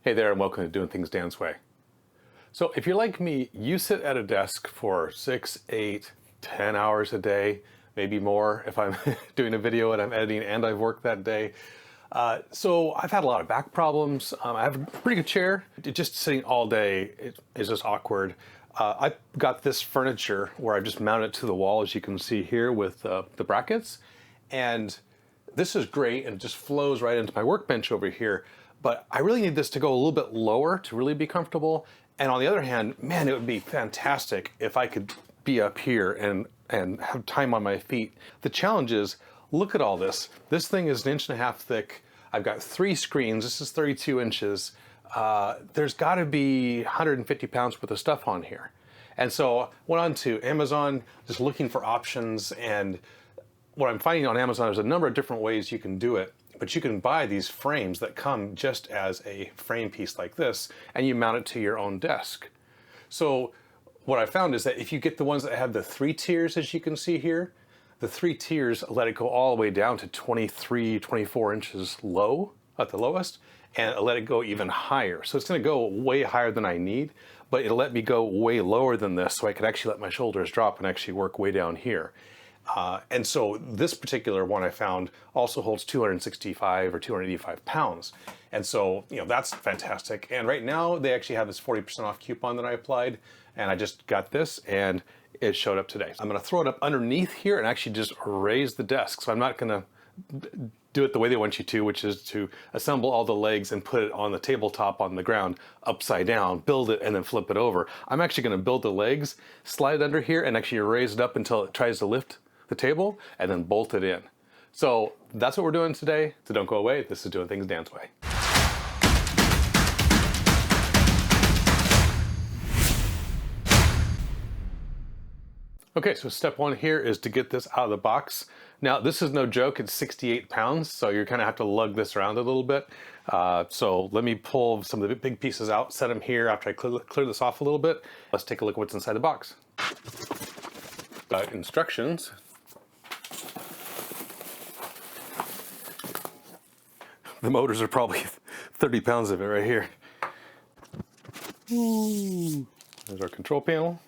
Hey there, and welcome to Doing Things Dan's Way. So if you're like me, you sit at a desk for 6, 8, 10 hours a day, maybe more if I'm doing a video and I'm editing and I've worked that day. So I've had a lot of back problems. I have a pretty good chair. Just sitting all day is just awkward. I got this furniture where I just mount it to the wall, as you can see here with the brackets. And this is great and it just flows right into my workbench over here. But I really need this to go a little bit lower to really be comfortable. And on the other hand, man, it would be fantastic if I could be up here and have time on my feet. The challenge is, look at all this. This thing is 1.5 inches thick. I've got 3 screens. This is 32 inches. There's got to be 150 pounds worth of stuff on here. And so I went on to Amazon, just looking for options. And what I'm finding on Amazon is a number of different ways you can do it. But you can buy these frames that come just as a frame piece like this, and you mount it to your own desk. So what I found is that if you get the ones that have the 3 tiers, as you can see here, the 3 tiers let it go all the way down to 23, 24 inches low at the lowest, and it let it go even higher. So it's gonna go way higher than I need, but it'll let me go way lower than this, so I could actually let my shoulders drop and actually work way down here. And so this particular one I found also holds 265 or 285 pounds. And so, that's fantastic. And right now they actually have this 40% off coupon that I applied, and I just got this and it showed up today. I'm gonna throw it up underneath here and actually just raise the desk. So I'm not gonna do it the way they want you to, which is to assemble all the legs and put it on the tabletop on the ground upside down, build it and then flip it over. I'm actually gonna build the legs, slide it under here and actually raise it up until it tries to lift the table and then bolt it in. So that's what we're doing today. So don't go away. This is Doing Things Dan's Way. Okay, so step 1 here is to get this out of the box. Now this is no joke, it's 68 pounds, so you're gonna have to lug this around a little bit. So let me pull some of the big pieces out, set them here after I clear this off a little bit. Let's take a look at what's inside the box. Instructions. The motors are probably 30 pounds of it right here. There's our control panel.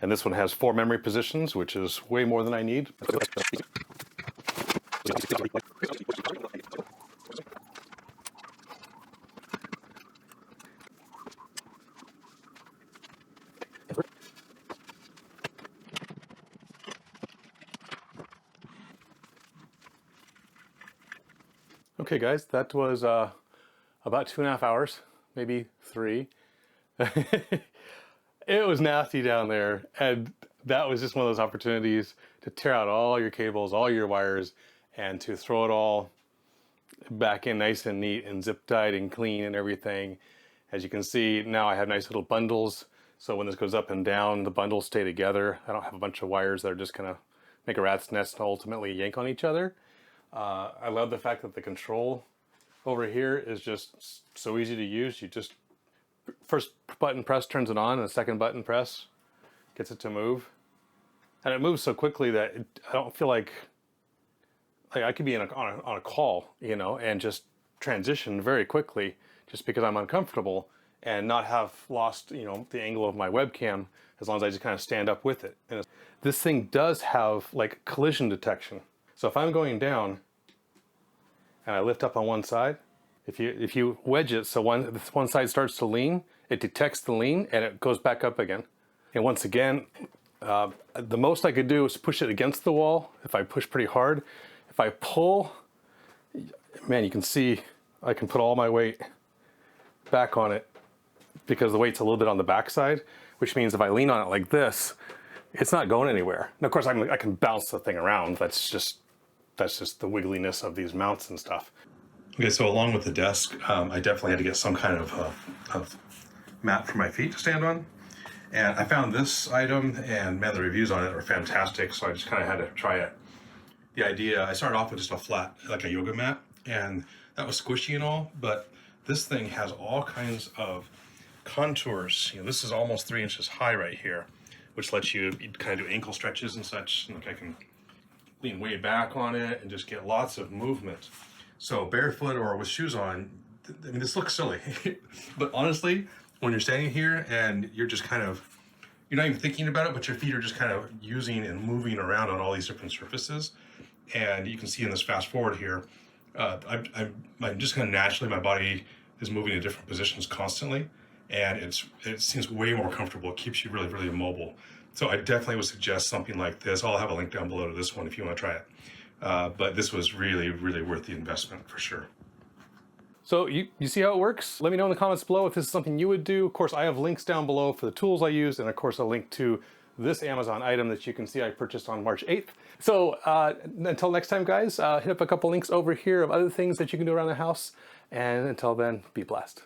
And this one has 4 memory positions, which is way more than I need. Okay guys, that was about 2.5 hours, maybe 3. It was nasty down there, and that was just one of those opportunities to tear out all your cables, all your wires, and to throw it all back in nice and neat and zip tied and clean and everything. As you can see, now I have nice little bundles, so when this goes up and down, the bundles stay together. I don't have a bunch of wires that are just gonna make a rat's nest and ultimately yank on each other. I love the fact that the control over here is just so easy to use. You just, first button press turns it on, and the second button press gets it to move. And it moves so quickly that I don't feel like I could be on a call, and just transition very quickly just because I'm uncomfortable and not have lost, the angle of my webcam as long as I just kind of stand up with it. And this thing does have like collision detection. So if I'm going down and I lift up on one side, if you wedge it so one side starts to lean, it detects the lean and it goes back up again. And once again, the most I could do is push it against the wall if I push pretty hard. If I pull, man, you can see I can put all my weight back on it because the weight's a little bit on the back side, which means if I lean on it like this, it's not going anywhere. And of course, I can bounce the thing around. That's just the wiggliness of these mounts and stuff. Okay, so along with the desk, I definitely had to get some kind of mat for my feet to stand on. And I found this item, and man, the reviews on it are fantastic, so I just kind of had to try it. The idea, I started off with just a flat, like a yoga mat, and that was squishy and all, but this thing has all kinds of contours. This is almost 3 inches high right here, which lets you kind of do ankle stretches and such. Like I can lean way back on it and just get lots of movement. So barefoot or with shoes on, I mean, this looks silly, but honestly, when you're standing here and you're just kind of, you're not even thinking about it, but your feet are just kind of using and moving around on all these different surfaces. And you can see in this fast forward here, I'm just kind of naturally, my body is moving in different positions constantly. And it seems way more comfortable. It keeps you really, really immobile. So I definitely would suggest something like this. I'll have a link down below to this one if you want to try it. But this was really, really worth the investment for sure. So you see how it works? Let me know in the comments below if this is something you would do. Of course, I have links down below for the tools I use, and of course a link to this Amazon item that you can see I purchased on March 8th. So until next time, guys, hit up a couple links over here of other things that you can do around the house. And until then, be blessed.